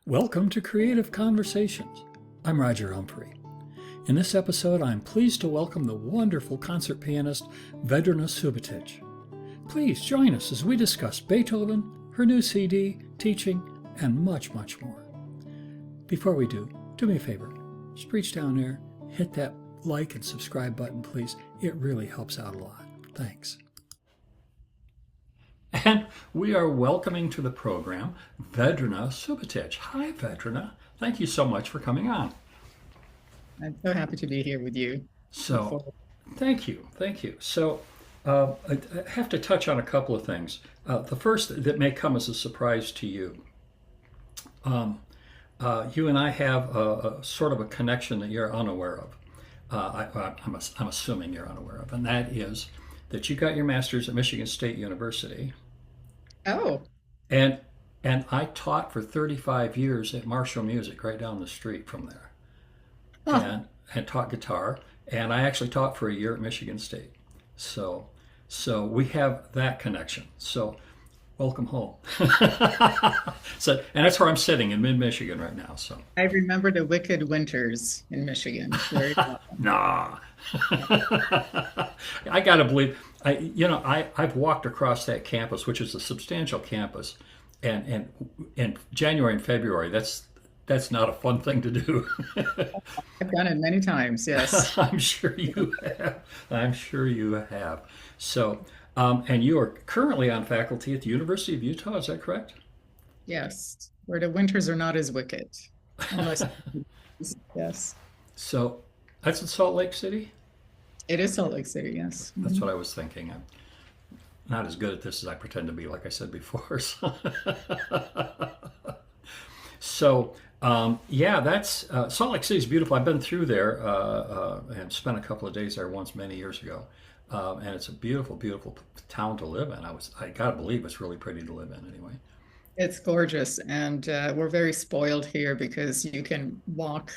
Welcome to Creative Conversations. I'm Roger Humphrey. In this episode, I'm pleased to welcome the wonderful concert pianist Vedrana Subotic. Please join us as we discuss Beethoven, her new CD, teaching, and much, much more. Before we do me a favor. Just reach down there, hit that like and subscribe button, please. It really helps out a lot. Thanks. And we are welcoming to the program Vedrana Subotic. Hi, Vedrana. Thank you so much for coming on. I'm so happy to be here with you. So, thank you. So, I have to touch on a couple of things. The first that may come as a surprise to you. You and I have a sort of a connection that you're unaware of. I'm assuming you're unaware of, and that is that you got your master's at Michigan State University. Oh, And and I taught for 35 years at Marshall Music right down the street from there. huh. And taught guitar, and I actually taught for a year at Michigan State. So we have that connection. So welcome home. So and that's where I'm sitting in mid-Michigan right now. So I remember the wicked winters in Michigan very well. nah. I gotta believe I've walked across that campus, which is a substantial campus, and in January and February, that's not a fun thing to do. I've done it many times, yes. I'm sure you have. I'm sure you have. So, and you are currently on faculty at the University of Utah. Is that correct? Yes, where the winters are not as wicked. Unless, yes, So, that's in Salt Lake City. it is Salt Lake City, yes. That's what I was thinking. I'm not as good at this as I pretend to be, like I said before. Yeah, that's Salt Lake City is beautiful. I've been through there and spent a couple of days there once many years ago, and it's a beautiful, beautiful town to live in. I gotta believe it's really pretty to live in anyway. It's gorgeous, and we're very spoiled here because you can walk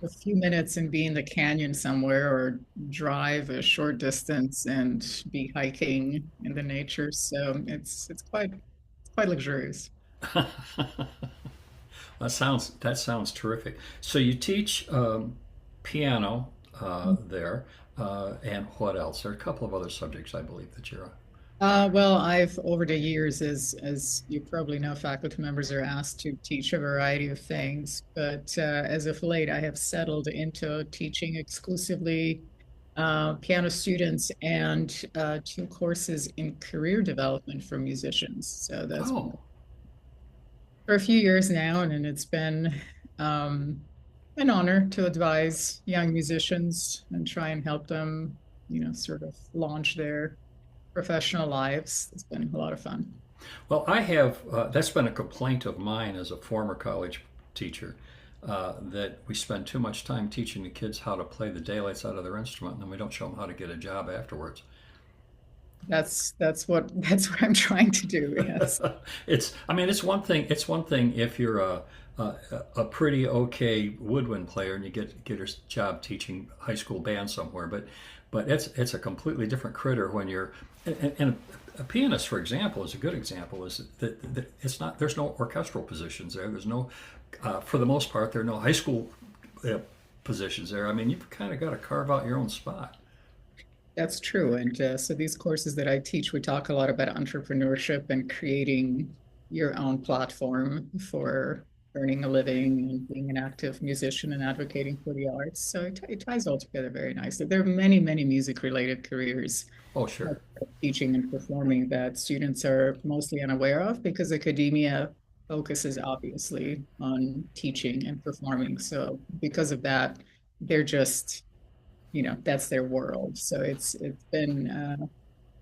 a few minutes and be in the canyon somewhere or drive a short distance and be hiking in the nature. So it's quite luxurious. That sounds terrific. So you teach piano there, and what else? There are a couple of other subjects I believe that you're on. Well, I've over the years, as you probably know, faculty members are asked to teach a variety of things. But as of late, I have settled into teaching exclusively piano students and two courses in career development for musicians. So that's been Oh, for a few years now, and it's been um, an honor to advise young musicians and try and help them, sort of launch their professional lives. It's been a lot of fun. well, I have. That's been a complaint of mine as a former college teacher. That we spend too much time teaching the kids how to play the daylights out of their instrument, and then we don't show them how to get a job afterwards. That's what I'm trying to do. Yes. I mean, it's one thing. It's one thing if you're a, a pretty okay woodwind player and you get a job teaching high school band somewhere, but it's a completely different critter when you're and a pianist, for example, is a good example. Is that it's not there's no orchestral positions there. There's no for the most part there are no high school uh, positions there. I mean, you've kind of got to carve out your own spot. That's true. And so these courses that I teach, we talk a lot about entrepreneurship and creating your own platform for earning a living and being an active musician and advocating for the arts. So it ties all together very nicely. There are many, many music related careers, Oh, sure. teaching and performing, that students are mostly unaware of because academia focuses obviously on teaching and performing. So because of that, they're just, that's their world. So it's been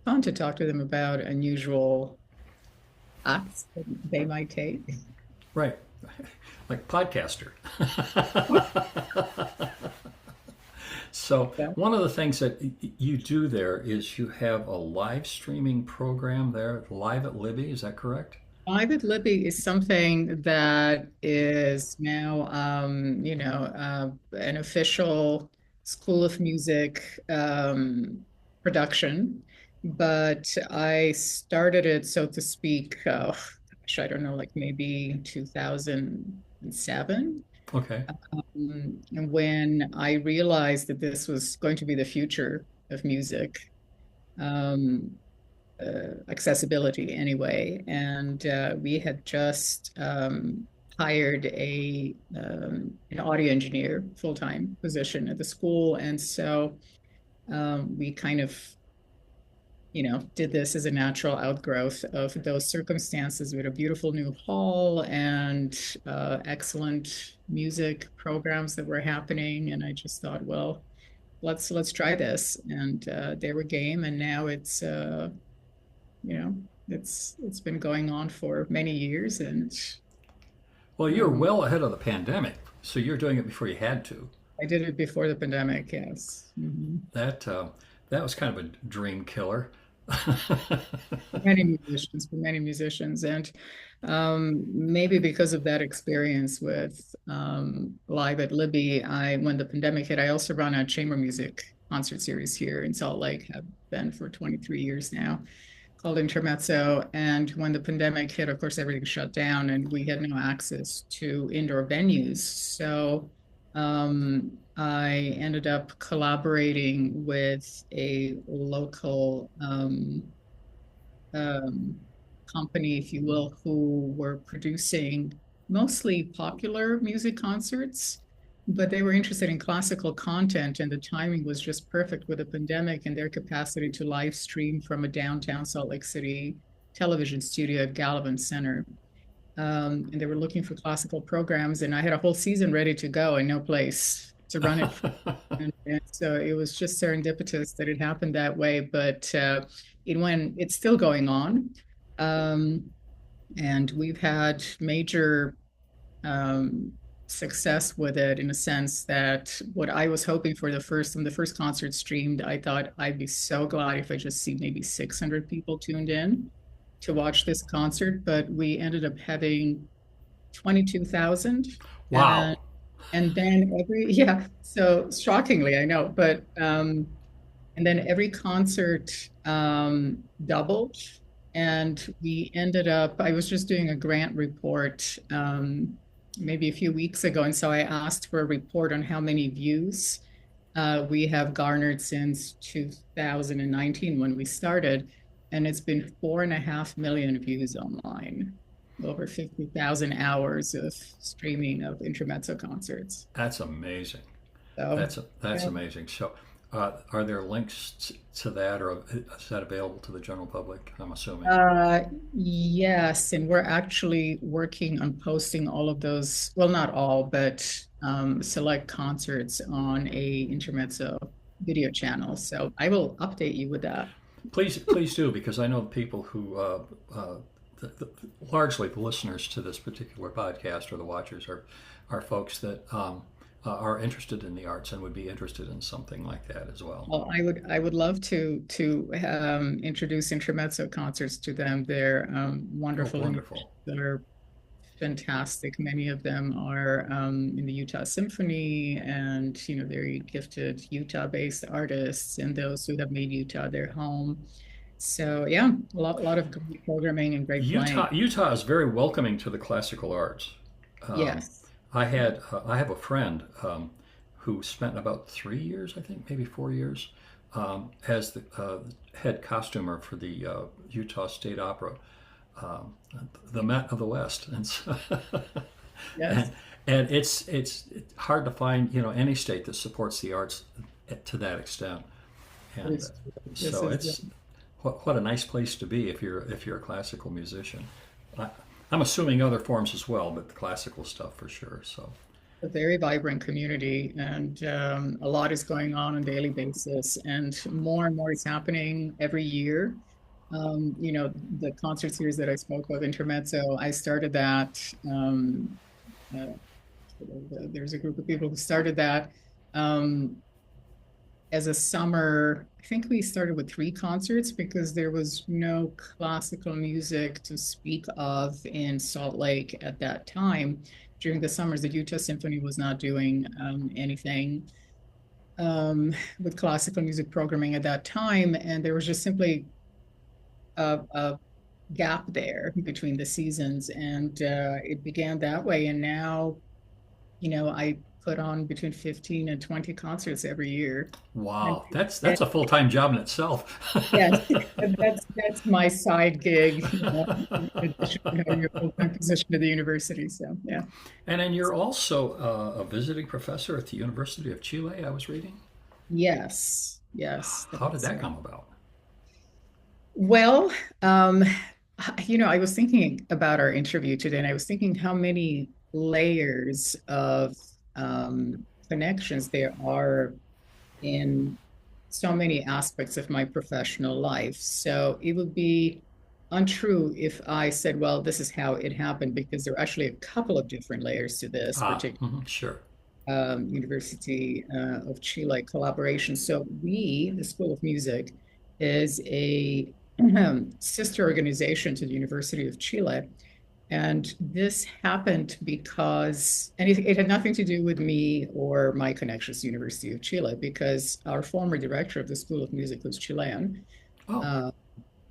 fun to talk to them about unusual acts that they might take. Right. Like podcaster. So Yeah. one of the things that you do there is you have a live streaming program there, live at Libby. Is that correct? Private Libby is something that is now, an official School of Music production. But I started it, so to speak, I don't know, like maybe 2007. Okay. And when I realized that this was going to be the future of music, um, accessibility anyway, and we had just hired an audio engineer full-time position at the school, and so we kind of did this as a natural outgrowth of those circumstances with a beautiful new hall and excellent music programs that were happening. And I just thought, well, let's try this. And they were game, and now you know, it's been going on for many years, and Well, you're um, well ahead of the pandemic, so you're doing it before you had to. I did it before the pandemic. Yes. That that was kind of a dream killer. For many musicians, and maybe because of that experience with live at Libby, when the pandemic hit, I also run a chamber music concert series here in Salt Lake, have been for 23 years now, called Intermezzo. And when the pandemic hit, of course, everything shut down and we had no access to indoor venues. So I ended up collaborating with a local um, company, if you will, who were producing mostly popular music concerts, but they were interested in classical content, and the timing was just perfect with the pandemic and their capacity to live stream from a downtown Salt Lake City television studio at Gallivan Center. And they were looking for classical programs, and I had a whole season ready to go and no place to run it. And so it was just serendipitous that it happened that way. But it's still going on. Um, and we've had major um, success with it in a sense that what I was hoping for when the first concert streamed, I thought I'd be so glad if I just see maybe 600 people tuned in to watch this concert. But we ended up having 22,000. Wow. And then yeah, so shockingly, I know, but and then every concert doubled. And we ended up, I was just doing a grant report maybe a few weeks ago. And so I asked for a report on how many views we have garnered since 2019 when we started. And it's been 4.5 million views online, over 50,000 hours of streaming of intermezzo concerts. That's amazing. So, That's yeah. amazing. So, are there links to that, or is that available to the general public? I'm assuming. Yes, and we're actually working on posting all of those, well, not all, but select concerts on a intermezzo video channel. So I will update you with that. Please do, because I know people who, largely the listeners to this particular podcast or the watchers are folks that are interested in the arts and would be interested in something like that as well. Well, I would love to introduce intermezzo concerts to them. They're Oh, wonderful and wonderful. they're fantastic. Many of them are in the Utah Symphony, and very gifted Utah-based artists, and those who have made Utah their home. So yeah, a lot of great programming and great playing. Utah is very welcoming to the classical arts. Um, Yes, I have a friend who spent about 3 years, I think, maybe 4 years, as the head costumer for the Utah State Opera, um, the Met of the West, and so, yes, and, and it's hard to find any state that supports the arts to that extent, and this, this so is it's what a nice place to be if you're a classical musician. I, I'm assuming other forms as well, but the classical stuff for sure. So a very vibrant community, and a lot is going on a daily basis, and more is happening every year. The concert series that I spoke of, Intermezzo, I started that. Uh, there's a group of people who started that um, as a summer. I think we started with 3 concerts because there was no classical music to speak of in Salt Lake at that time. During the summers, the Utah Symphony was not doing anything with classical music programming at that time, and there was just simply a gap there between the seasons, and it began that way. And now, I put on between 15 and 20 concerts every year. And, Wow, and that's a full time job in itself. yes, and that's my side gig, in addition to your full-time position at the university. So yeah. And then you're also a visiting professor at the University of Chile, I was reading. Yes, How did that's that come about? well, um, I was thinking about our interview today, and I was thinking how many layers of connections there are in so many aspects of my professional life. So it would be untrue if I said, well, this is how it happened, because there are actually a couple of different layers to this, Ah, particularly sure. University of Chile collaboration. So the School of Music, is a sister organization to the University of Chile. And this happened because, and it had nothing to do with me or my connections to the University of Chile, because our former director of the School of Music, who's Chilean, Oh,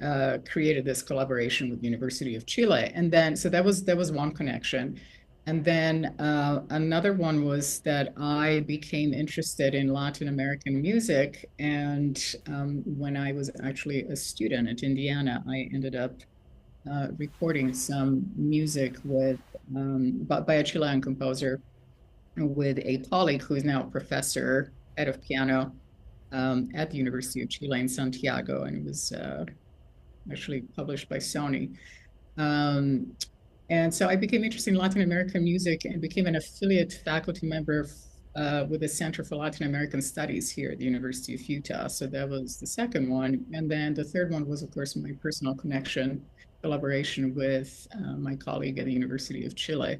uh, created this collaboration with the University of Chile. And then, so that was one connection. And then another one was that I became interested in Latin American music. And when I was actually a student at Indiana, I ended up recording some music by a Chilean composer, with a colleague who is now a professor, head of piano, at the University of Chile in Santiago, and it was actually published by Sony. Um, and so I became interested in Latin American music and became an affiliate faculty member with the Center for Latin American Studies here at the University of Utah. So that was the second one. And then the third one was, of course, my personal connection, collaboration with my colleague at the University of Chile,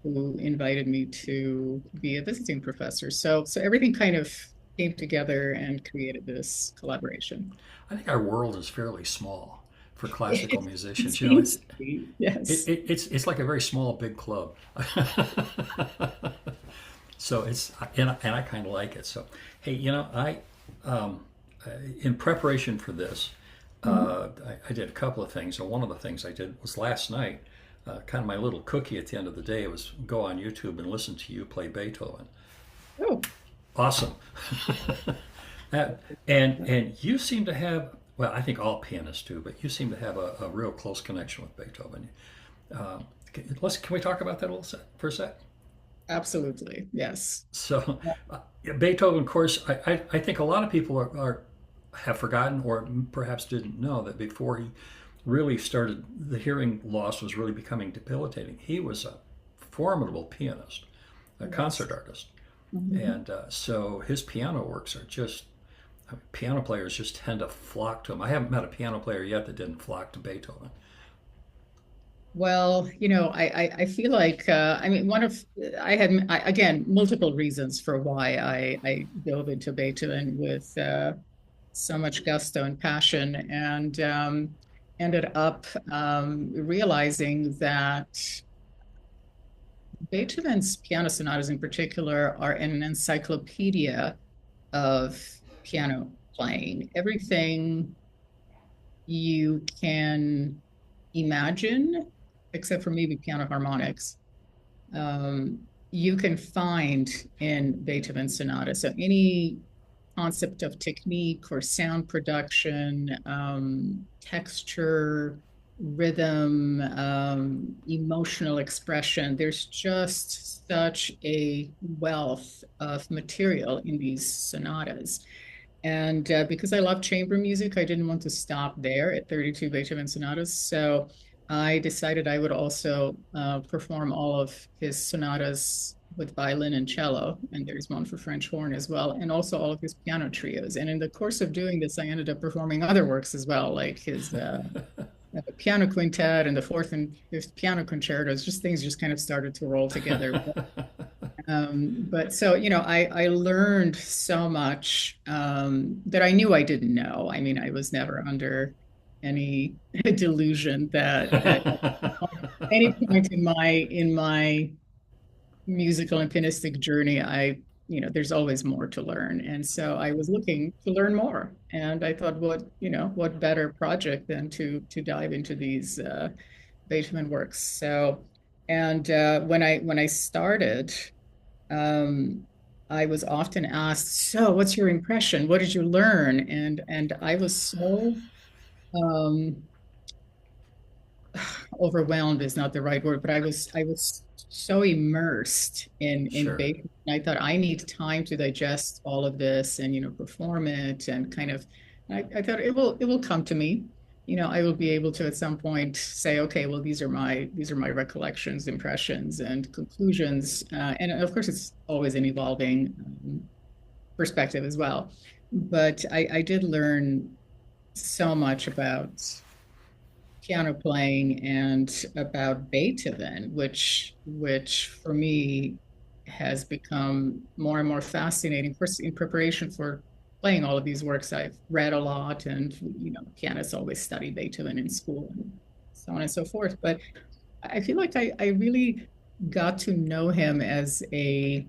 who invited me to be a visiting professor. So everything kind of came together and created this collaboration. I think our world is fairly small for classical It musicians. seems to be, yes. It's like a very small big club. So and I kind of like it. So hey, um, in preparation for this, Mhm. I did a couple of things. And one of the things I did was last night. Kind of my little cookie at the end of the day was go on YouTube and listen to you play Beethoven. Oh, Awesome. Uh, and you seem to have, well, I think all pianists do, but you seem to have a real close connection with Beethoven. Can we talk about that a little for a sec? absolutely. Yes. So, Beethoven, of course, I think a lot of people have forgotten or perhaps didn't know that before he really started, the hearing loss was really becoming debilitating. He was a formidable pianist, a Yes. concert artist. Mhm. And so his piano works are just, I mean, piano players just tend to flock to him. I haven't met a piano player yet that didn't flock to Beethoven. Well, I feel like I mean one of I had again multiple reasons for why I dove into Beethoven with so much gusto and passion, and ended up realizing that Beethoven's piano sonatas in particular are an encyclopedia of piano playing. Everything you can imagine, except for maybe piano harmonics, you can find in Beethoven sonata. So any concept of technique or sound production, texture, rhythm, emotional expression. There's just such a wealth of material in these sonatas. And because I love chamber music, I didn't want to stop there at 32 Beethoven sonatas. So I decided I would also perform all of his sonatas with violin and cello. And there's one for French horn as well, and also all of his piano trios. And in the course of doing this, I ended up performing other works as well, like his piano quintet and the fourth and fifth piano concertos. Just things just kind of started to roll together. But so, I learned so much that I knew I didn't know. I mean, I was never under any delusion that at any point in my musical and pianistic journey, I there's always more to learn. And so I was looking to learn more. And I thought, what better project than to dive into these Beethoven works. So, and when I started, um, I was often asked, "So, what's your impression? What did you learn?" And I was so um, overwhelmed is not the right word, but I was so immersed in Sure. Beethoven. I thought I need time to digest all of this and perform it and kind of. I thought it will come to me. I will be able to at some point say, okay, well, these are my recollections, impressions, and conclusions. And of course, it's always an evolving perspective as well. But I did learn so much about piano playing and about Beethoven, which for me has become more and more fascinating. First, in preparation for playing all of these works, I've read a lot, and pianists always study Beethoven in school and so on and so forth. But I feel like I really got to know him as a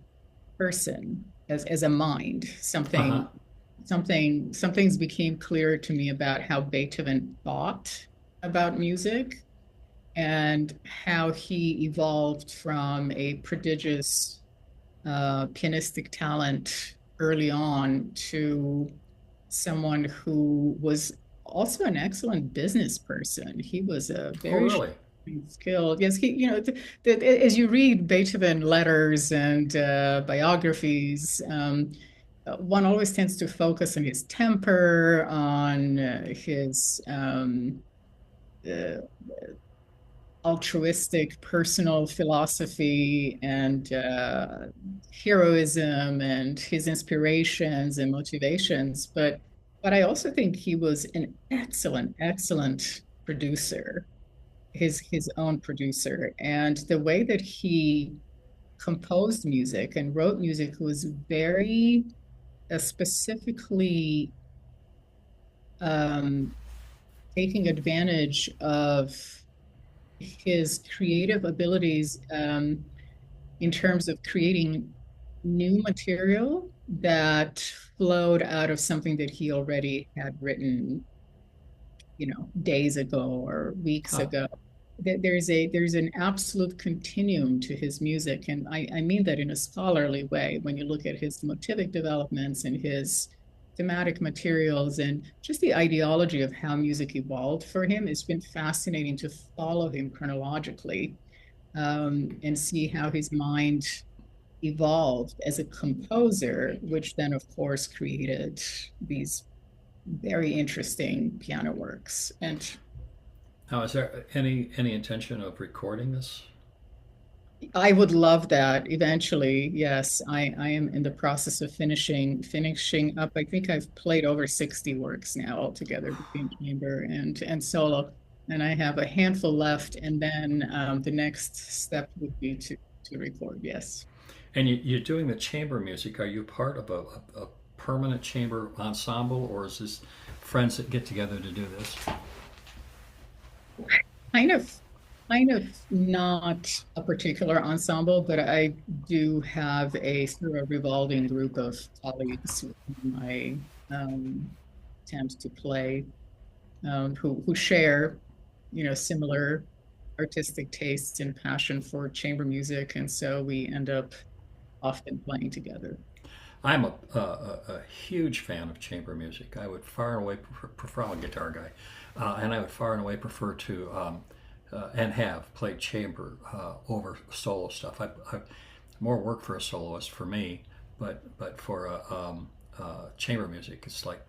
person, as a mind. Uh huh. Some things became clear to me about how Beethoven thought about music and how he evolved from a prodigious pianistic talent early on to someone who was also an excellent business person. He was a Oh, very really? skilled. Yes, as you read Beethoven letters and biographies, one always tends to focus on his temper, on his uh, altruistic personal philosophy and heroism and his inspirations and motivations. But I also think he was an excellent producer, his own producer. And the way that he composed music and wrote music was very specifically um, taking advantage of his creative abilities in terms of creating new material that flowed out of something that he already had written, days ago or weeks Huh. ago. There's an absolute continuum to his music, and I mean that in a scholarly way. When you look at his motivic developments and his thematic materials and just the ideology of how music evolved for him, it's been fascinating to follow him chronologically and see how his mind evolved as a composer, which then, of course, created these very interesting piano works. And Now, is there any intention of recording this? I would love that eventually. Yes, I am in the process of finishing up. I think I've played over 60 works now altogether between chamber and solo, and I have a handful left. And then the next step would be to record. Yes. And you're doing the chamber music. Are you part of a permanent chamber ensemble, or is this friends that get together to do this? Kind of, kind of not a particular ensemble, but I do have a sort of revolving group of colleagues with whom I tend to play, who share, similar artistic tastes and passion for chamber music, and so we end up often playing together. I'm a huge fan of chamber music. I would far and away prefer, I'm a guitar guy, and I would far and away prefer to and have played chamber over solo stuff. More work for a soloist for me, but for chamber music, it's like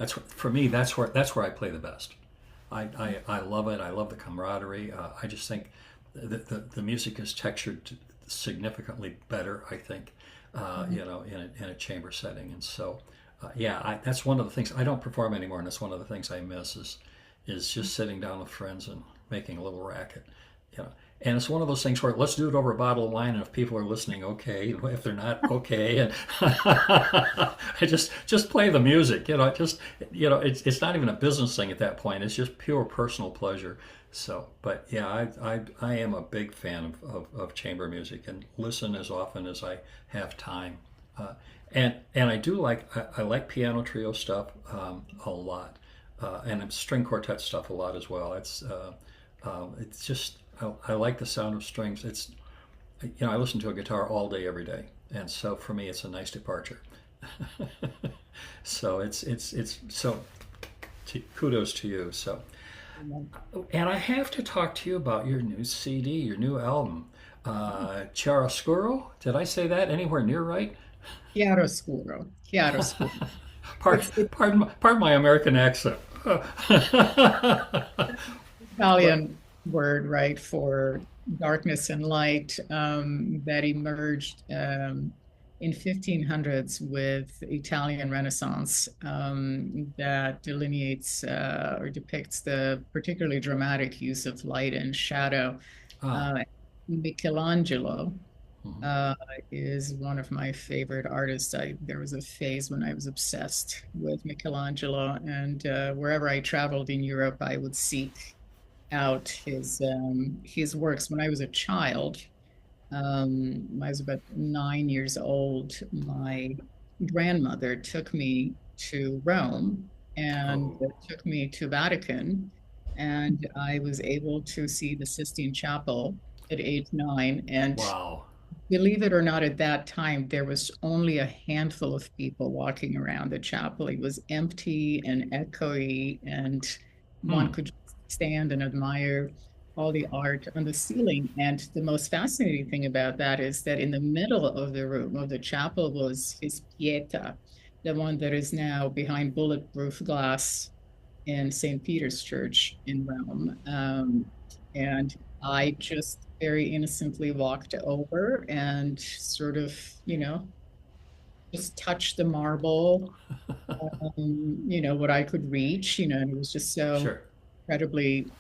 for me. That's where I play the best. I love it. I love the camaraderie. I just think the music is textured significantly better, I think, Mhm. in a chamber setting. And so, yeah, that's one of the things I don't perform anymore, and that's one of the things I miss is just sitting down with friends and making a little racket, you know. And it's one of those things where let's do it over a bottle of wine, and if people are listening, okay. If they're not, okay. And I just play the music, Just it's not even a business thing at that point. It's just pure personal pleasure. So, but yeah, I am a big fan of chamber music and listen as often as I have time. And I do like I like piano trio stuff a lot, and string quartet stuff a lot as well. It's just I like the sound of strings. It's I listen to a guitar all day every day, and so for me it's a nice departure. So it's so kudos to you. So, and I have to talk to you about your new CD, your new album, Chiaroscuro. Did I say that anywhere near right? Chiaroscuro, chiaroscuro. It's Pardon my American accent. But Italian word, right, for darkness and light, that emerged in 1500s with Italian Renaissance, that delineates or depicts the particularly dramatic use of light and shadow. ah, Uh, Michelangelo mhm. uh, is one of my favorite artists. There was a phase when I was obsessed with Michelangelo, and wherever I traveled in Europe, I would seek out his works. When I was a child, I was about 9 years old. My grandmother took me to Rome and Oh, took me to Vatican, and I was able to see the Sistine Chapel at age 9. And wow. believe it or not, at that time, there was only a handful of people walking around the chapel. It was empty and echoey, and one Hmm. could stand and admire all the art on the ceiling. And the most fascinating thing about that is that in the middle of the room of the chapel was his Pieta, the one that is now behind bulletproof glass in St. Peter's Church in Rome. And I just very innocently walked over and sort of, just touched the marble, what I could reach, and it was just so Sure. incredibly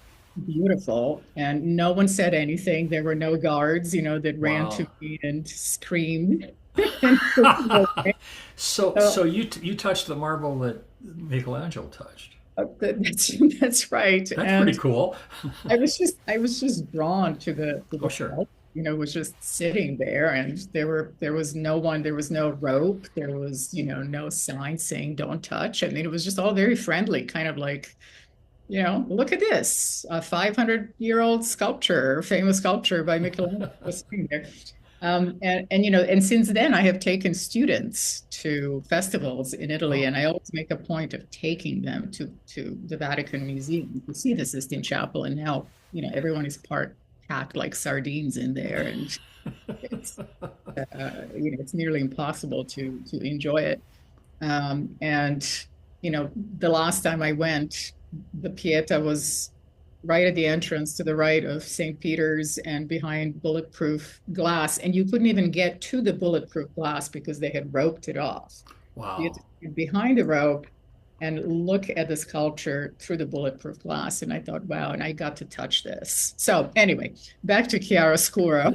beautiful. And no one said anything. There were no guards, that ran to Wow. me and screamed and took me away. So So you touched the marble that Michelangelo touched. that's right. That's pretty And cool. I was just drawn to the Oh, sure. sculpture, was just sitting there, and there was no one, there was no rope, there was, no sign saying don't touch. I mean, it was just all very friendly, kind of like, look at this, a 500-year-old sculpture, famous sculpture by Michelangelo was sitting there. And since then I have taken students to festivals in Italy, Oh, and I always make a point of taking them to the Vatican Museum to see the Sistine Chapel. And now, everyone is part packed like sardines in there, and it's it's nearly impossible to enjoy it. And the last time I went, the Pieta was right at the entrance to the right of St. Peter's and behind bulletproof glass. And you couldn't even get to the bulletproof glass because they had roped it off. You had wow. to get behind the rope and look at the sculpture through the bulletproof glass. And I thought, wow, and I got to touch this. So anyway, back to Chiaroscuro.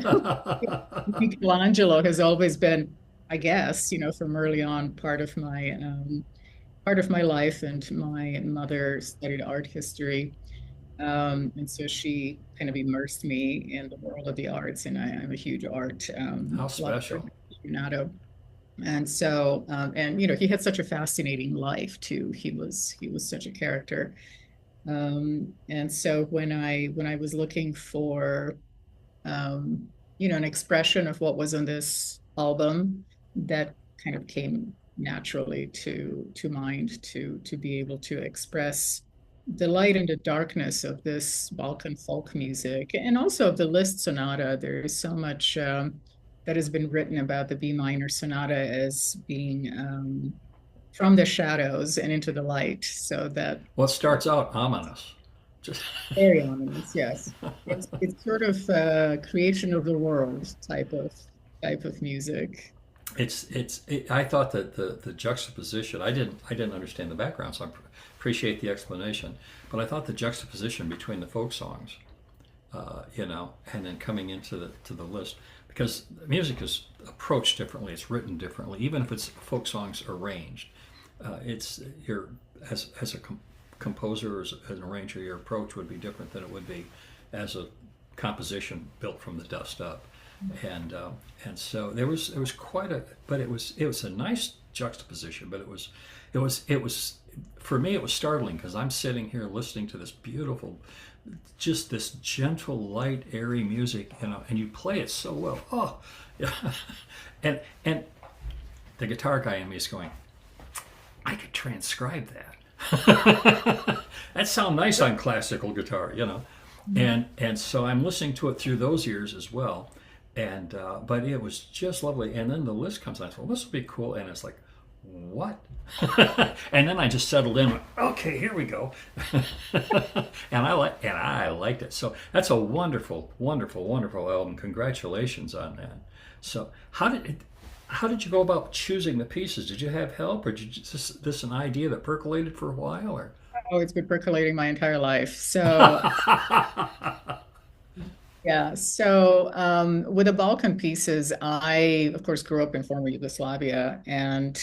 Michelangelo has always been, I guess, from early on, part of my life. And my mother studied art history, and so she kind of immersed me in the world of the arts. And I'm a huge art How lover, special. aficionado. And so, and he had such a fascinating life too. He was such a character. And so when I was looking for an expression of what was on this album, that kind of came naturally to mind, to be able to express the light and the darkness of this Balkan folk music, and also of the Liszt Sonata. There is so much that has been written about the B minor sonata as being from the shadows and into the light, so that Well, it starts out ominous. Just very ominous. Yes, it's sort of creation of the world type of music. I thought that the juxtaposition. I didn't understand the background, so I appreciate the explanation. But I thought the juxtaposition between the folk songs, and then coming into the list, because music is approached differently, it's written differently, even if it's folk songs arranged. It's your as a composer, as an arranger, your approach would be different than it would be as a composition built from the dust up. and and so there was quite a, but it was a nice juxtaposition, but it was for me it was startling because I'm sitting here listening to this beautiful, just this gentle, light, airy music, you know, and you play it so well. Oh, yeah. And the guitar guy in me is going, I could transcribe that. That sounds nice on classical guitar, you know, and so I'm listening to it through those ears as well, and but it was just lovely. And then the list comes on, I thought, well, this will be cool, and it's like, what? And then I just settled in. Okay, here we go. And I liked it. So that's a wonderful, wonderful, wonderful album. Congratulations on that. So how did you go about choosing the pieces? Did you have help, or did you just this an idea that percolated for a while, or? Oh, it's been percolating my entire life. So yeah, so with the Balkan pieces, I, of course, grew up in former Yugoslavia, and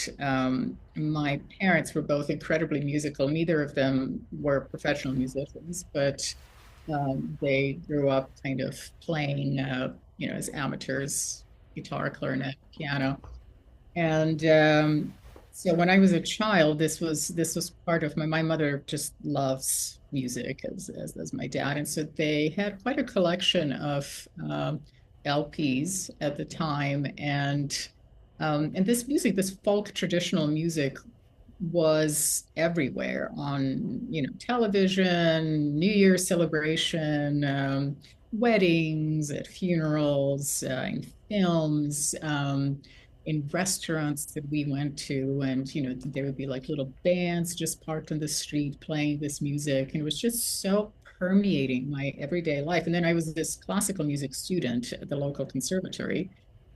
my parents were both incredibly musical. Neither of them were professional musicians, but they grew up kind of playing, as amateurs, guitar, clarinet, piano. And so when I was a child, this was part of my mother just loves music as my dad, and so they had quite a collection of LPs at the time, and this music, this folk traditional music, was everywhere on, television, New Year's celebration, weddings, at funerals, in films, in restaurants that we went to. And, there would be like little bands just parked on the street playing this music. And it was just so permeating my everyday life. And then I was this classical music student at the local conservatory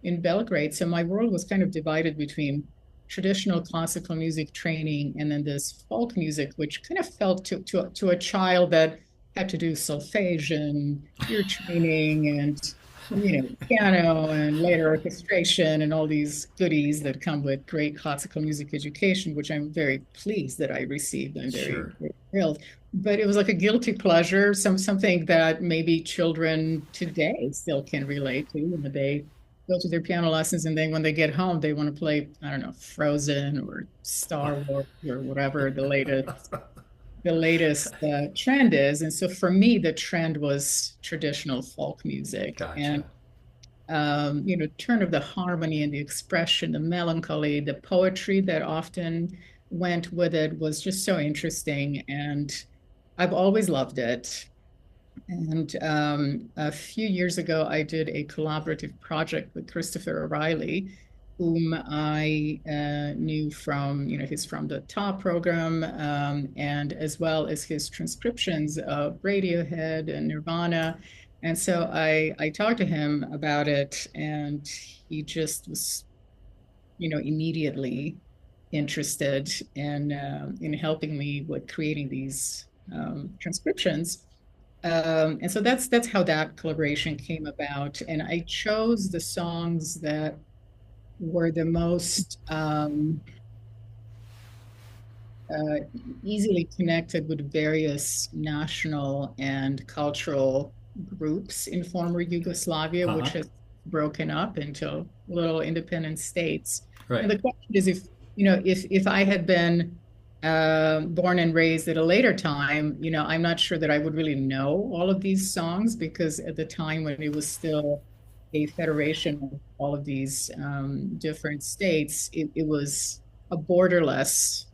in Belgrade. So my world was kind of divided between traditional classical music training and then this folk music, which kind of felt to a child that had to do solfège, ear training, and piano, and later orchestration, and all these goodies that come with great classical music education, which I'm very pleased that I received. I'm very, Sure. very thrilled. But it was like a guilty pleasure, something that maybe children today still can relate to when they go to their piano lessons, and then when they get home, they want to play, I don't know, Frozen or Star Wars or whatever the latest trend is. And so for me, the trend was traditional folk music, and Gotcha. turn of the harmony and the expression, the melancholy, the poetry that often went with it was just so interesting, and I've always loved it. And a few years ago, I did a collaborative project with Christopher O'Reilly, whom I knew from, he's from the TAW program, and as well as his transcriptions of Radiohead and Nirvana. And so I talked to him about it, and he just was, immediately interested in helping me with creating these transcriptions. And so that's how that collaboration came about. And I chose the songs that were the most uh, easily connected with various national and cultural groups in former Yugoslavia, Uh huh. which has broken up into little independent states. And Right. the question is, if I had been born and raised at a later time, I'm not sure that I would really know all of these songs, because at the time when it was still a federation of all of these different states, it was a borderless,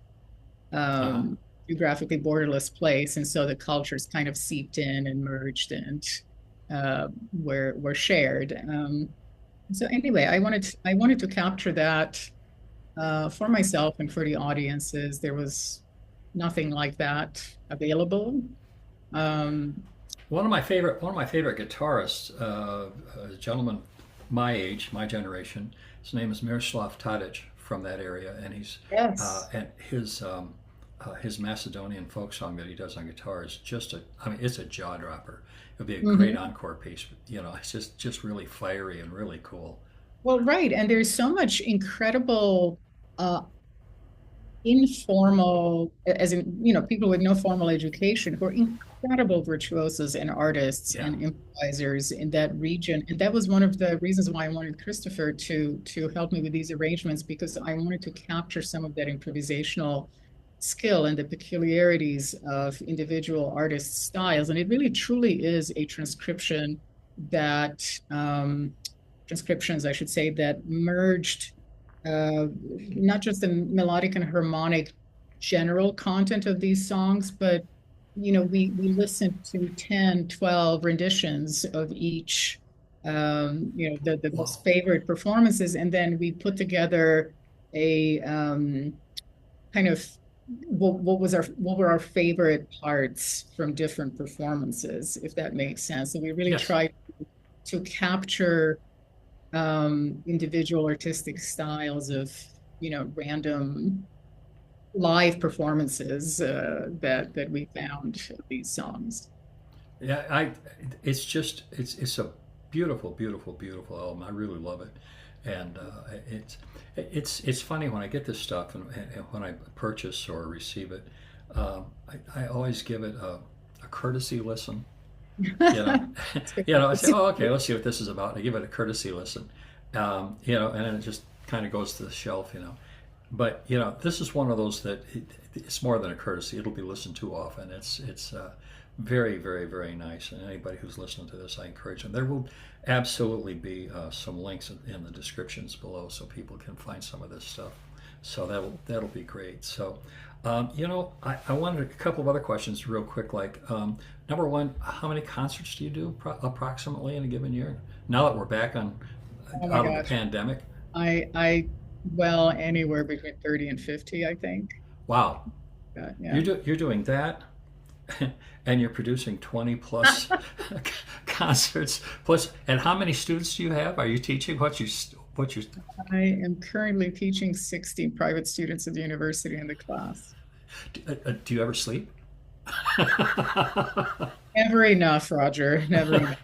Uh huh. geographically borderless place, and so the cultures kind of seeped in and merged, and were shared. So anyway, I wanted to capture that for myself and for the audiences. There was nothing like that available. Um, One of my favorite guitarists, a gentleman my age, my generation. His name is Miroslav Tadic from that area, and yes. and his Macedonian folk song that he does on guitar is just I mean, it's a jaw dropper. It'll be a great Mhm. encore piece. You know, it's just really fiery and really cool. Well, right. And there's so much incredible uh, informal, as in, people with no formal education who are incredible virtuosos and artists Yeah. and improvisers in that region. And that was one of the reasons why I wanted Christopher to help me with these arrangements, because I wanted to capture some of that improvisational skill and the peculiarities of individual artists' styles. And it really truly is a that transcriptions, I should say, that merged not just the melodic and harmonic general content of these songs, but we listened to 10, 12 renditions of each, the most Wow. favorite performances, and then we put together a kind of what were our favorite parts from different performances, if that makes sense. And we really Yes. tried to capture individual artistic styles of, random live performances that we found of these songs. Yeah. It's just it's a beautiful, beautiful, beautiful album. I really love it, and it's funny when I get this stuff and when I purchase or receive it, I always give it a courtesy listen. You know, I say, oh, okay, let's see what this is about. And I give it a courtesy listen, and then it just kind of goes to the shelf. But this is one of those that it's more than a courtesy. It'll be listened to often. It's very, very, very nice. And anybody who's listening to this, I encourage them. There will absolutely be some links in the descriptions below, so people can find some of this stuff. So that'll be great. So, I wanted a couple of other questions real quick. Like, number one, how many concerts do you do approximately in a given year? Now that we're back on Oh my out of the gosh. pandemic. Well, anywhere between 30 and 50, I think. Wow, Yeah. you're doing that, and you're producing 20 plus concerts plus. And how many students do you have? Are you teaching? What's your I am currently teaching 60 private students at the university in the class. do you ever sleep? Never enough, Roger. Never enough.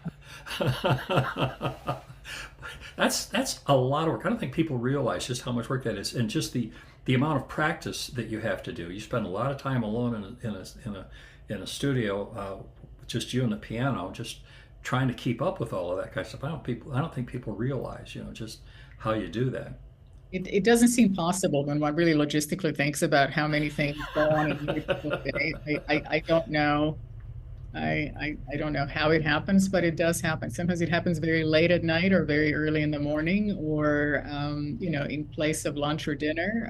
That's a lot of work. I don't think people realize just how much work that is, and just the amount of practice that you have to do. You spend a lot of time alone in a studio, just you and the piano, just trying to keep up with all of that kind of stuff. I don't think people realize, just how you do that. It doesn't seem possible when one really logistically thinks about how many things go on in a typical day. I don't know. I don't know how it happens, but it does happen. Sometimes it happens very late at night or very early in the morning, or in place of lunch or dinner,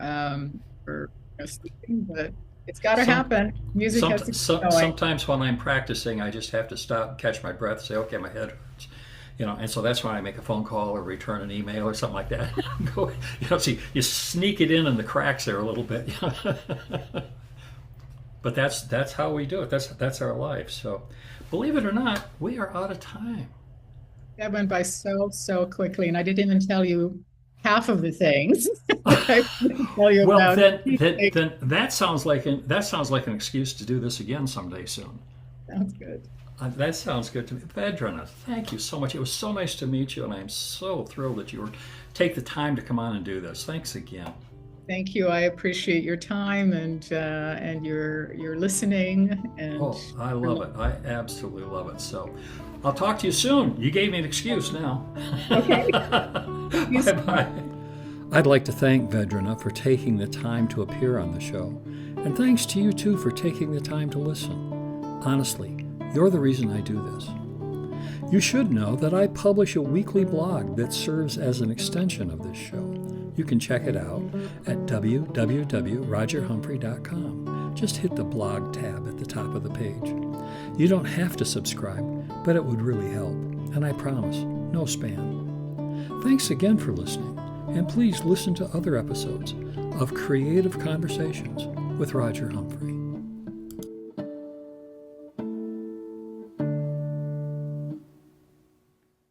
or sleeping. But it's got to Some happen. Music has to keep going. Sometimes when I'm practicing, I just have to stop, catch my breath, say, okay, my head hurts. And so that's when I make a phone call or return an email or something like that. Go, see, you sneak it in the cracks there a little bit. But that's how we do it. That's our life. So, believe it or not, we are out of time. That went by so quickly, and I didn't even tell you half of the things that I didn't tell you Well, about. then that sounds like an excuse to do this again someday soon. Sounds good. That sounds good to me. Vedrana, thank you so much. It was so nice to meet you, and I'm so thrilled that you take the time to come on and do this. Thanks again. Thank you. I appreciate your time and your listening and Oh, I love it. I absolutely love it. So I'll talk to you soon. You gave me an excuse now. okay. Bye bye. I'd like to thank Vedrana for taking the time to appear on the show. And thanks to you too for taking the time to listen. Honestly, you're the reason I do this. You should know that I publish a weekly blog that serves as an extension of this show. You can check it out at www.rogerhumphrey.com. Just hit the blog tab at the top of the page. You don't have to subscribe, but it would really help. And I promise, no spam. Thanks again for listening, and please listen to other episodes of Creative Conversations with Roger Humphrey.